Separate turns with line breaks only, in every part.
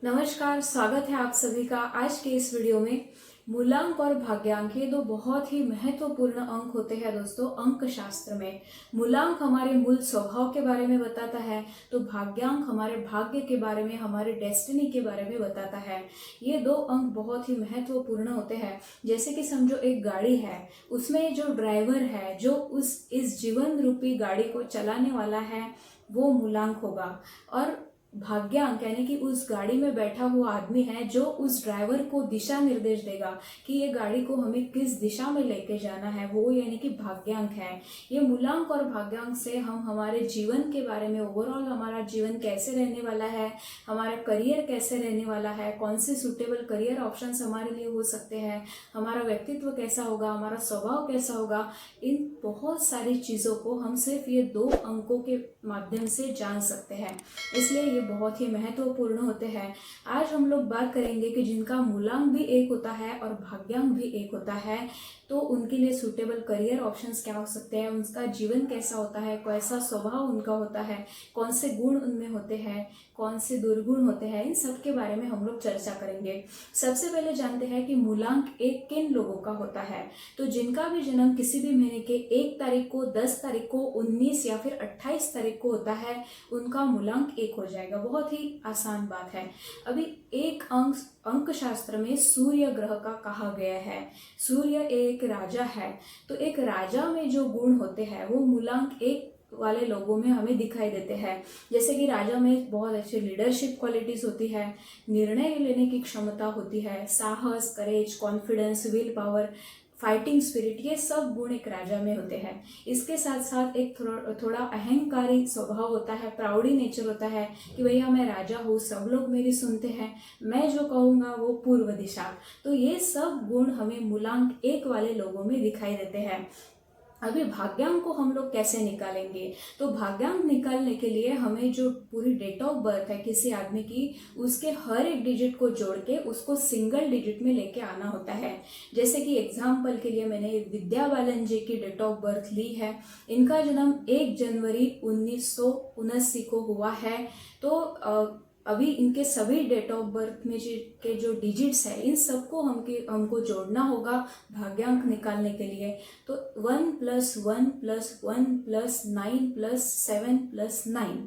नमस्कार, स्वागत है आप सभी का आज के इस वीडियो में। मूलांक और भाग्यांक ये दो बहुत ही महत्वपूर्ण अंक होते हैं दोस्तों अंक शास्त्र में। मूलांक हमारे मूल स्वभाव के बारे में बताता है, तो भाग्यांक हमारे भाग्य के बारे में, हमारे डेस्टिनी के बारे में बताता है। ये दो अंक बहुत ही महत्वपूर्ण होते हैं। जैसे कि समझो एक गाड़ी है, उसमें जो ड्राइवर है, जो इस जीवन रूपी गाड़ी को चलाने वाला है, वो मूलांक होगा। और भाग्यांक यानी कि उस गाड़ी में बैठा हुआ आदमी है जो उस ड्राइवर को दिशा निर्देश देगा कि ये गाड़ी को हमें किस दिशा में लेके जाना है, वो यानी कि भाग्यांक है। ये मूलांक और भाग्यांक से हम हमारे जीवन के बारे में, ओवरऑल हमारा जीवन कैसे रहने वाला है, हमारा करियर कैसे रहने वाला है, कौन से सुटेबल करियर ऑप्शंस हमारे लिए हो सकते हैं, हमारा व्यक्तित्व कैसा होगा, हमारा स्वभाव कैसा होगा, इन बहुत सारी चीज़ों को हम सिर्फ ये दो अंकों के माध्यम से जान सकते हैं। इसलिए ये बहुत ही महत्वपूर्ण होते हैं। आज हम लोग बात करेंगे कि जिनका मूलांक भी एक होता है और भाग्यांक भी एक होता है, तो उनके लिए सूटेबल करियर ऑप्शंस क्या हो सकते हैं, उनका जीवन कैसा होता है, कैसा स्वभाव उनका होता है, कौन से गुण उनमें होते हैं, कौन से दुर्गुण होते हैं, इन सब के बारे में हम लोग चर्चा करेंगे। सबसे पहले जानते हैं कि मूलांक एक किन लोगों का होता है। तो जिनका भी जन्म किसी भी महीने के 1 तारीख को, 10 तारीख को, 19 या फिर 28 तारीख को होता है, उनका मूलांक एक हो जाएगा। बहुत ही आसान बात है। अभी एक अंक शास्त्र में सूर्य ग्रह का कहा गया है। सूर्य एक राजा है, तो एक राजा में जो गुण होते हैं वो मूलांक एक वाले लोगों में हमें दिखाई देते हैं। जैसे कि राजा में बहुत अच्छी लीडरशिप क्वालिटीज होती है, निर्णय लेने की क्षमता होती है, साहस, courage, confidence, will power, fighting spirit, ये सब गुण एक राजा में होते हैं। इसके साथ साथ एक थोड़ा अहंकारी स्वभाव होता है, प्राउडी नेचर होता है कि भैया मैं राजा हूँ, सब लोग मेरी सुनते हैं, मैं जो कहूँगा वो पूर्व दिशा। तो ये सब गुण हमें मूलांक एक वाले लोगों में दिखाई देते हैं। अभी भाग्यांक को हम लोग कैसे निकालेंगे? तो भाग्यांक निकालने के लिए हमें जो पूरी डेट ऑफ बर्थ है किसी आदमी की, उसके हर एक डिजिट को जोड़ के उसको सिंगल डिजिट में लेके आना होता है। जैसे कि एग्जाम्पल के लिए मैंने विद्या बालन जी की डेट ऑफ बर्थ ली है। इनका जन्म 1 जनवरी 1979 को हुआ है। तो अभी इनके सभी डेट ऑफ बर्थ में के जो डिजिट्स है, इन सबको हमको जोड़ना होगा भाग्यांक निकालने के लिए। तो 1 + 1 + 1 + 9 + 7 + 9,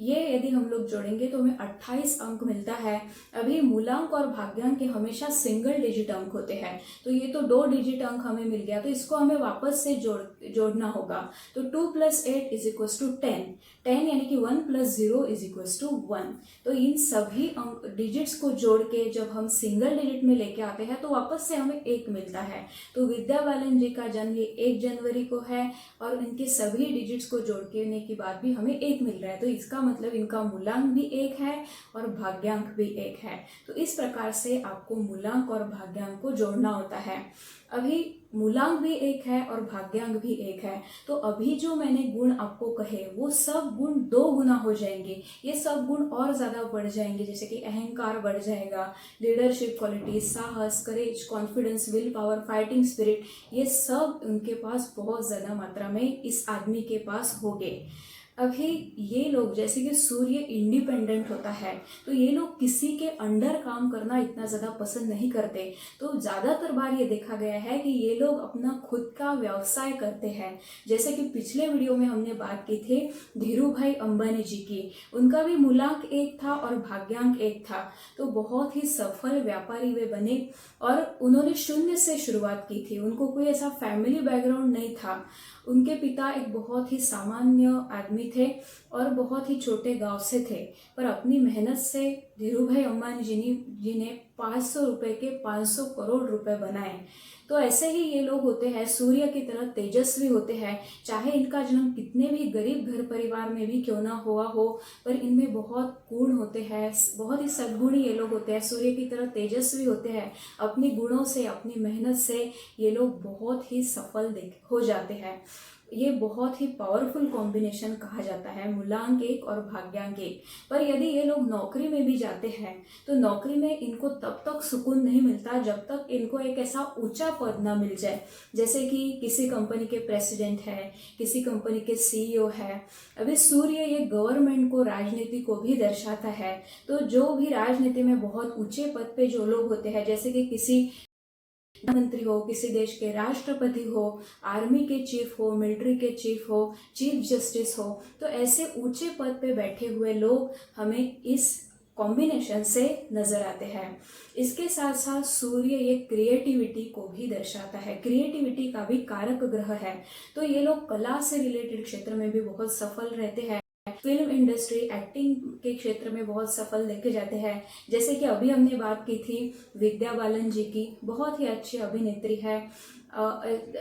ये यदि हम लोग जोड़ेंगे तो हमें 28 अंक मिलता है। अभी मूलांक और भाग्यांक के हमेशा सिंगल डिजिट अंक होते हैं, तो ये तो 2 डिजिट अंक हमें मिल गया, तो इसको हमें वापस से जोड़ना होगा। तो 2 + 8 = 10, 10 यानी कि 1 + 0 = 1। तो इन सभी डिजिट्स को जोड़ के जब हम सिंगल डिजिट में लेके आते हैं तो वापस से हमें 1 मिलता है। तो विद्या बालन जी का जन्म 1 जनवरी को है और इनके सभी डिजिट्स को जोड़ के के बाद भी हमें 1 मिल रहा है। तो इसका मतलब इनका मूलांक भी 1 है और भाग्यांक भी 1 है। तो इस प्रकार से आपको मूलांक और भाग्यांक को जोड़ना होता है। अभी मूलांक भी 1 है और भाग्यांक भी 1 है, तो अभी जो मैंने गुण आपको कहे वो सब गुण 2 गुना हो जाएंगे। ये सब गुण और ज़्यादा बढ़ जाएंगे, जैसे कि अहंकार बढ़ जाएगा, लीडरशिप क्वालिटी, साहस, courage, confidence, will power, fighting spirit, ये सब उनके पास बहुत ज़्यादा मात्रा में इस आदमी के पास होंगे। अभी ये लोग, जैसे कि सूर्य इंडिपेंडेंट होता है, तो ये लोग किसी के अंडर काम करना इतना ज़्यादा पसंद नहीं करते। तो ज़्यादातर बार ये देखा गया है कि ये लोग अपना खुद का व्यवसाय करते हैं। जैसे कि पिछले वीडियो में हमने बात की थी धीरू भाई अंबानी जी की, उनका भी मूलांक 1 था और भाग्यांक 1 था। तो बहुत ही सफल व्यापारी वे बने और उन्होंने शून्य से शुरुआत की थी। उनको कोई ऐसा फैमिली बैकग्राउंड नहीं था। उनके पिता एक बहुत ही सामान्य आदमी थे और बहुत ही छोटे गांव से थे, पर अपनी मेहनत से धीरू भाई अंबानी जी ने 500 रुपए के 500 करोड़ रुपए बनाए। तो ऐसे ही ये लोग होते हैं, सूर्य की तरह तेजस्वी होते हैं। चाहे इनका जन्म कितने भी गरीब घर परिवार में भी क्यों ना हुआ हो, पर इनमें बहुत गुण होते हैं, बहुत ही सद्गुणी ये लोग होते हैं, सूर्य की तरह तेजस्वी होते हैं। अपनी गुणों से, अपनी मेहनत से ये लोग बहुत ही सफल हो जाते हैं। ये बहुत ही पावरफुल कॉम्बिनेशन कहा जाता है, मूलांक 1 और भाग्यांक 1। पर यदि ये लोग नौकरी में भी जाते हैं तो नौकरी में इनको तब तक सुकून नहीं मिलता जब तक इनको एक ऐसा ऊंचा पद ना मिल जाए, जैसे कि किसी कंपनी के प्रेसिडेंट है, किसी कंपनी के CEO है। अभी सूर्य ये गवर्नमेंट को राजनीति को भी दर्शाता है। तो जो भी राजनीति में बहुत ऊंचे पद पे जो लोग होते हैं, जैसे कि किसी मंत्री हो, किसी देश के राष्ट्रपति हो, आर्मी के चीफ हो, मिलिट्री के चीफ हो, चीफ जस्टिस हो, तो ऐसे ऊंचे पद पे बैठे हुए लोग हमें इस कॉम्बिनेशन से नजर आते हैं। इसके साथ साथ सूर्य ये क्रिएटिविटी को भी दर्शाता है, क्रिएटिविटी का भी कारक ग्रह है। तो ये लोग कला से रिलेटेड क्षेत्र में भी बहुत सफल रहते हैं, फिल्म इंडस्ट्री, एक्टिंग के क्षेत्र में बहुत सफल देखे जाते हैं। जैसे कि अभी हमने बात की थी विद्या बालन जी की, बहुत ही अच्छी अभिनेत्री है।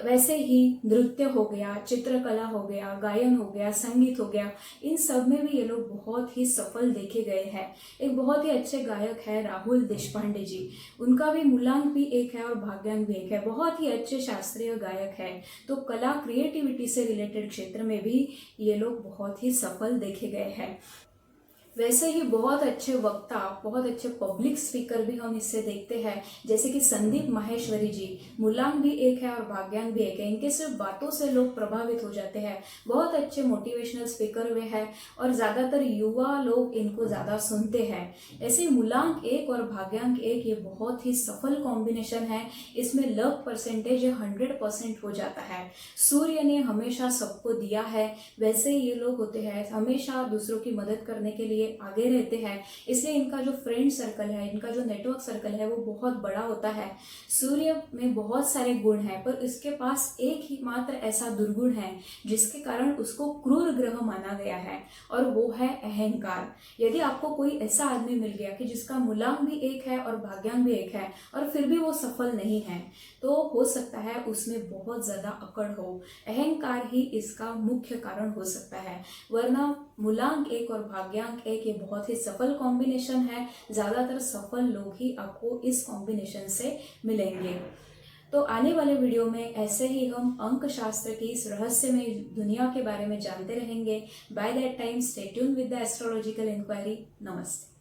वैसे ही नृत्य हो गया, चित्रकला हो गया, गायन हो गया, संगीत हो गया, इन सब में भी ये लोग बहुत ही सफल देखे गए हैं। एक बहुत ही अच्छे गायक है राहुल देशपांडे जी, उनका भी मूलांक भी एक है और भाग्यांक भी एक है, बहुत ही अच्छे शास्त्रीय गायक है। तो कला, क्रिएटिविटी से रिलेटेड क्षेत्र में भी ये लोग बहुत ही सफल देखे गए हैं। वैसे ही बहुत अच्छे वक्ता, बहुत अच्छे पब्लिक स्पीकर भी हम इससे देखते हैं, जैसे कि संदीप माहेश्वरी जी, मूलांक भी एक है और भाग्यांक भी एक है। इनके सिर्फ बातों से लोग प्रभावित हो जाते हैं, बहुत अच्छे मोटिवेशनल स्पीकर वे हैं और ज़्यादातर युवा लोग इनको ज़्यादा सुनते हैं। ऐसे मूलांक एक और भाग्यांक एक ये बहुत ही सफल कॉम्बिनेशन है। इसमें लक परसेंटेज 100% हो जाता है। सूर्य ने हमेशा सबको दिया है, वैसे ही ये लोग होते हैं, हमेशा दूसरों की मदद करने के लिए आगे रहते हैं, इसलिए इनका जो फ्रेंड सर्कल है, इनका जो नेटवर्क सर्कल है वो बहुत बड़ा होता है। सूर्य में बहुत सारे गुण हैं, पर इसके पास एक ही मात्र ऐसा दुर्गुण है जिसके कारण उसको क्रूर ग्रह माना गया है, और वो है अहंकार। यदि आपको कोई ऐसा आदमी मिल गया कि जिसका मूलांक भी एक है और भाग्यांक भी एक है और फिर भी वो सफल नहीं है, तो हो सकता है उसमें बहुत ज्यादा अकड़ हो, अहंकार ही इसका मुख्य कारण हो सकता है। वरना मूलांक एक और भाग्यांक एक ये बहुत ही सफल कॉम्बिनेशन है। ज्यादातर सफल लोग ही आपको इस कॉम्बिनेशन से मिलेंगे। तो आने वाले वीडियो में ऐसे ही हम अंक शास्त्र की इस रहस्यमय दुनिया के बारे में जानते रहेंगे। By that time stay tuned with the astrological inquiry. नमस्ते।